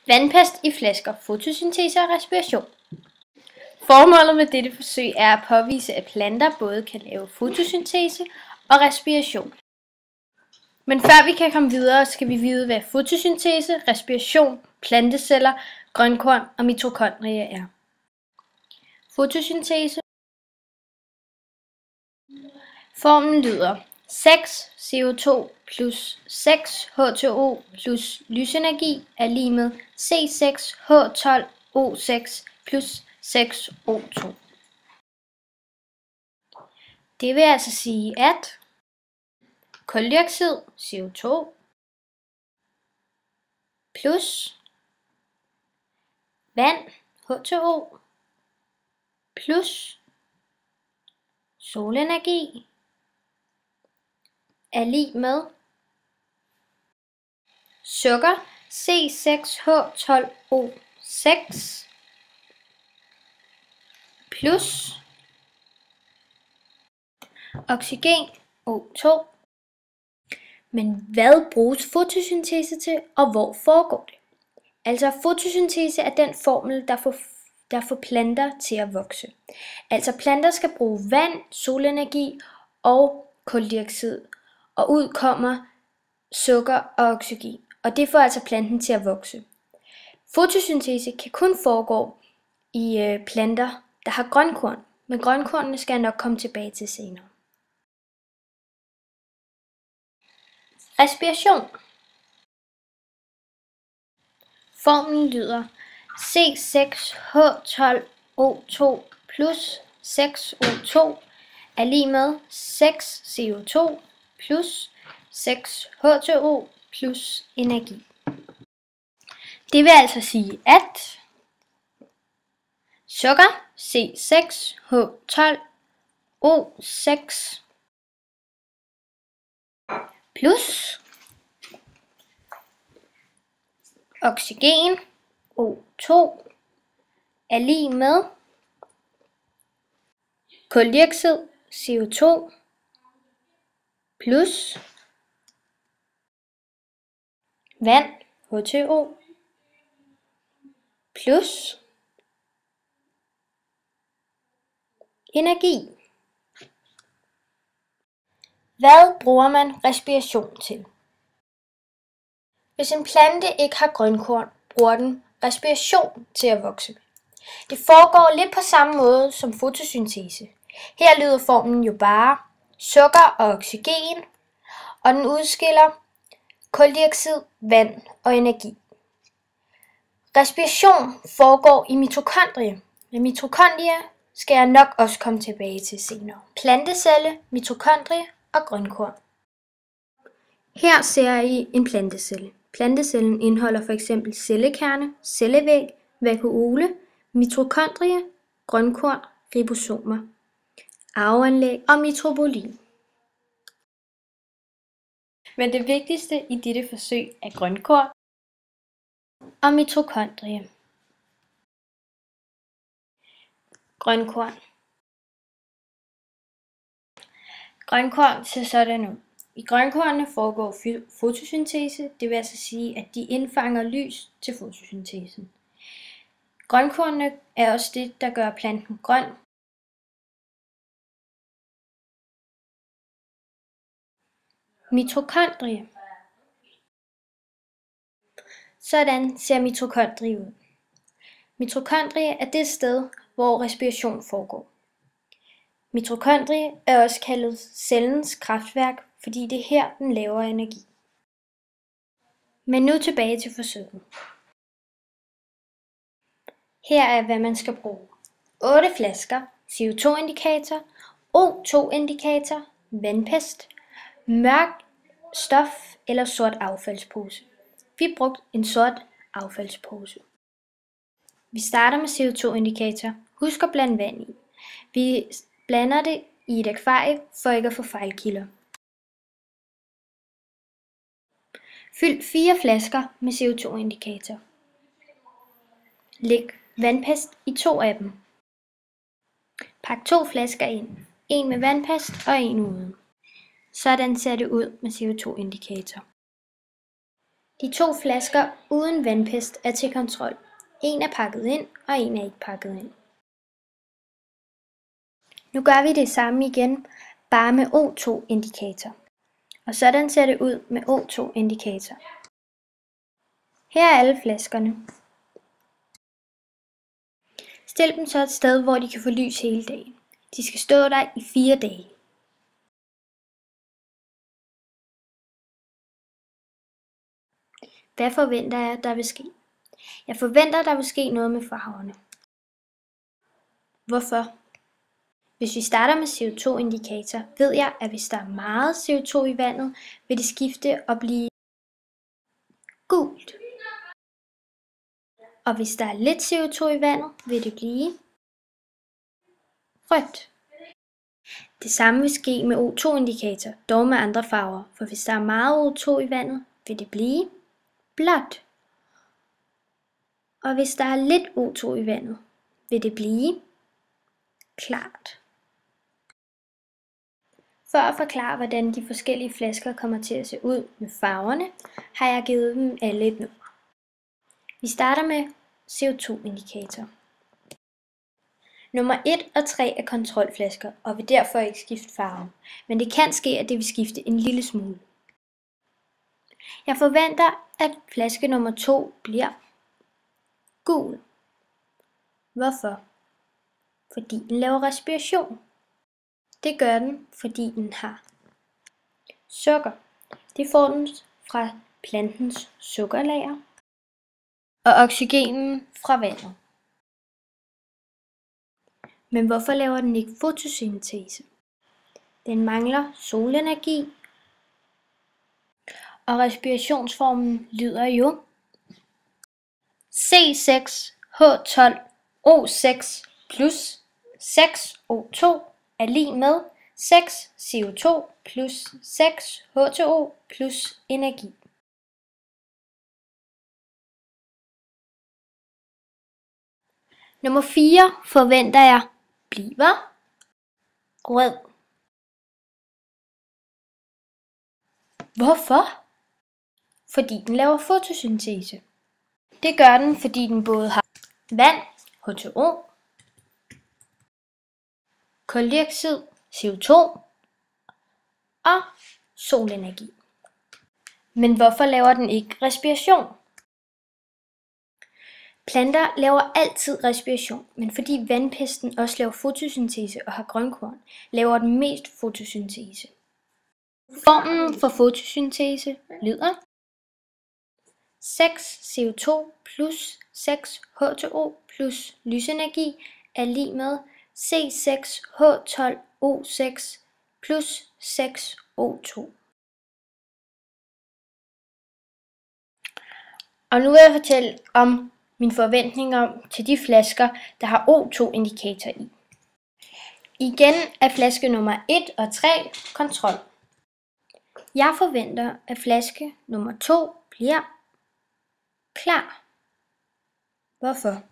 Vandpest i flasker, fotosyntese og respiration. Formålet med dette forsøg er at påvise, at planter både kan lave fotosyntese og respiration. Men før vi kan komme videre, skal vi vide, hvad fotosyntese, respiration, planteceller, grønkorn og mitokondrie er. Fotosyntese. Formlen lyder 6 CO2 plus 6 H2O plus lysenergi er lig med C6H12O6 plus 6 O2. Det vil altså sige, at kuldioxid CO2 plus vand H2O plus solenergi er lig med sukker C6H12O6 plus oxygen O2. Men hvad bruges fotosyntese til, og hvor foregår det? Altså fotosyntese er den formel, der får planter til at vokse. Altså planter skal bruge vand, solenergi og kuldioxid, og ud kommer sukker og oxygen, og det får altså planten til at vokse. Fotosyntese kan kun foregå i planter, der har grønkorn, men grønkornene skal jeg nok komme tilbage til senere. Respiration. Formlen lyder C6H12O2 plus 6O2 er lig med 6 CO2 plus 6 H2O plus energi. Det vil altså sige, at sukker C6H12O6 plus oxygen O2 er lig med kuldioxid CO2 plus vand H2O plus energi. Hvad bruger man respiration til? Hvis en plante ikke har grønkorn, bruger den respiration til at vokse. Det foregår lidt på samme måde som fotosyntese. Her lyder formlen jo bare sukker og oxygen, og den udskiller kuldioxid, vand og energi. Respiration foregår i mitokondrie. Men mitokondrie skal jeg nok også komme tilbage til senere. Plantecelle, mitokondrie og grønkorn. Her ser I en plantecelle. Plantecellen indeholder f.eks. cellekerne, cellevæg, vakuole, mitokondrie, grønkorn, ribosomer, arveanlæg og mitrobolin. Men det vigtigste i dette forsøg er grønkorn og mitokondrie. Grønkorn. Grønkorn ser sådan ud. I grønkornene foregår fotosyntese, det vil altså sige, at de indfanger lys til fotosyntesen. Grønkornene er også det, der gør planten grøn. Mitokondrie. Sådan ser mitokondrie ud. Mitokondrie er det sted, hvor respiration foregår. Mitokondrie er også kaldet cellens kraftværk, fordi det er her, den laver energi. Men nu tilbage til forsøget. Her er, hvad man skal bruge. 8 flasker, CO2-indikator, O2-indikator, vandpest, mørk stof eller sort affaldspose. Vi brugte en sort affaldspose. Vi starter med CO2-indikator. Husk at blande vand i. Vi blander det i et akvarie for ikke at få fejlkilder. Fyld 4 flasker med CO2-indikator. Læg vandpest i 2 af dem. Pak 2 flasker ind. En med vandpest og en uden. Sådan ser det ud med CO2-indikator. De 2 flasker uden vandpest er til kontrol. En er pakket ind, og en er ikke pakket ind. Nu gør vi det samme igen, bare med O2-indikator. Og sådan ser det ud med O2-indikator. Her er alle flaskerne. Stil dem så et sted, hvor de kan få lys hele dagen. De skal stå der i 4 dage. Hvad forventer jeg, der vil ske? Jeg forventer, der vil ske noget med farverne. Hvorfor? Hvis vi starter med CO2-indikator, ved jeg, at hvis der er meget CO2 i vandet, vil det skifte og blive gult. Og hvis der er lidt CO2 i vandet, vil det blive rødt. Det samme vil ske med O2-indikator, dog med andre farver, for hvis der er meget O2 i vandet, vil det blive blåt. Og hvis der er lidt O2 i vandet, vil det blive klart. For at forklare, hvordan de forskellige flasker kommer til at se ud med farverne, har jeg givet dem alle et nummer. Vi starter med CO2-indikator. Nummer 1 og 3 er kontrolflasker og vil derfor ikke skifte farve, men det kan ske, at det vil skifte en lille smule. Jeg forventer, at flaske nummer 2 bliver gul. Hvorfor? Fordi den laver respiration. Det gør den, fordi den har sukker. Det får den fra plantens sukkerlager og oxygenen fra vandet. Men hvorfor laver den ikke fotosyntese? Den mangler solenergi, og respirationsformen lyder jo C6H12O6 plus 6O2 er lig med 6 CO2 plus 6 H2O plus energi. Nummer 4 forventer jeg bliver rød. Hvorfor? Fordi den laver fotosyntese. Det gør den, fordi den både har vand, H2O, kuldioxid, CO2 og solenergi. Men hvorfor laver den ikke respiration? Planter laver altid respiration, men fordi vandpesten også laver fotosyntese og har grønkorn, laver den mest fotosyntese. Formlen for fotosyntese lyder 6 CO2 plus 6 H2O plus lysenergi er lig med C6H12O6 plus 6O2. Og nu vil jeg fortælle om mine forventninger til de flasker, der har O2-indikator i. Igen er flaske nummer 1 og 3 kontrol. Jeg forventer, at flaske nummer 2 bliver klar. Hvorfor?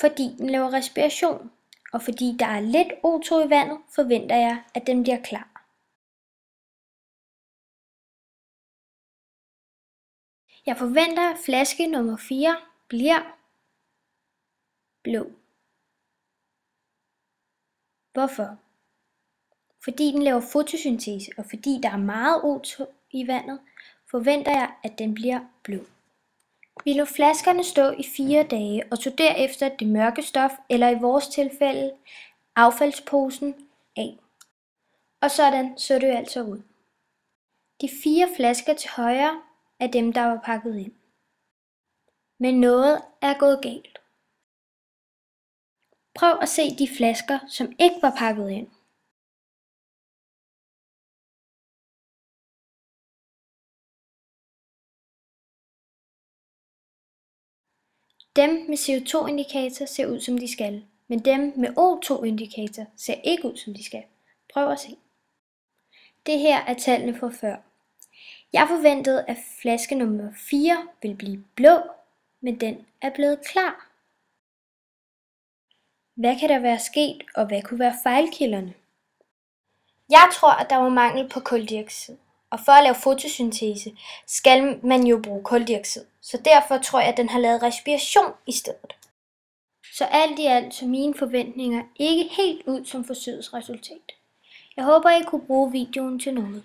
Fordi den laver respiration, og fordi der er lidt O2 i vandet, forventer jeg, at den bliver klar. Jeg forventer, at flaske nummer 4 bliver blå. Hvorfor? Fordi den laver fotosyntese, og fordi der er meget O2 i vandet, forventer jeg, at den bliver blå. Vi lod flaskerne stå i 4 dage og tog derefter det mørke stof, eller i vores tilfælde affaldsposen, af. Og sådan så det altså ud. De 4 flasker til højre er dem, der var pakket ind. Men noget er gået galt. Prøv at se de flasker, som ikke var pakket ind. Dem med CO2-indikator ser ud som de skal, men dem med O2-indikator ser ikke ud som de skal. Prøv at se. Det her er tallene fra før. Jeg forventede, at flaske nummer 4 ville blive blå, men den er blevet klar. Hvad kan der være sket, og hvad kunne være fejlkilderne? Jeg tror, at der var mangel på kuldioxid. Og for at lave fotosyntese skal man jo bruge kuldioxid. Så derfor tror jeg, at den har lavet respiration i stedet. Så alt i alt så mine forventninger ikke helt ud som forsøgets resultat. Jeg håber, I kunne bruge videoen til noget.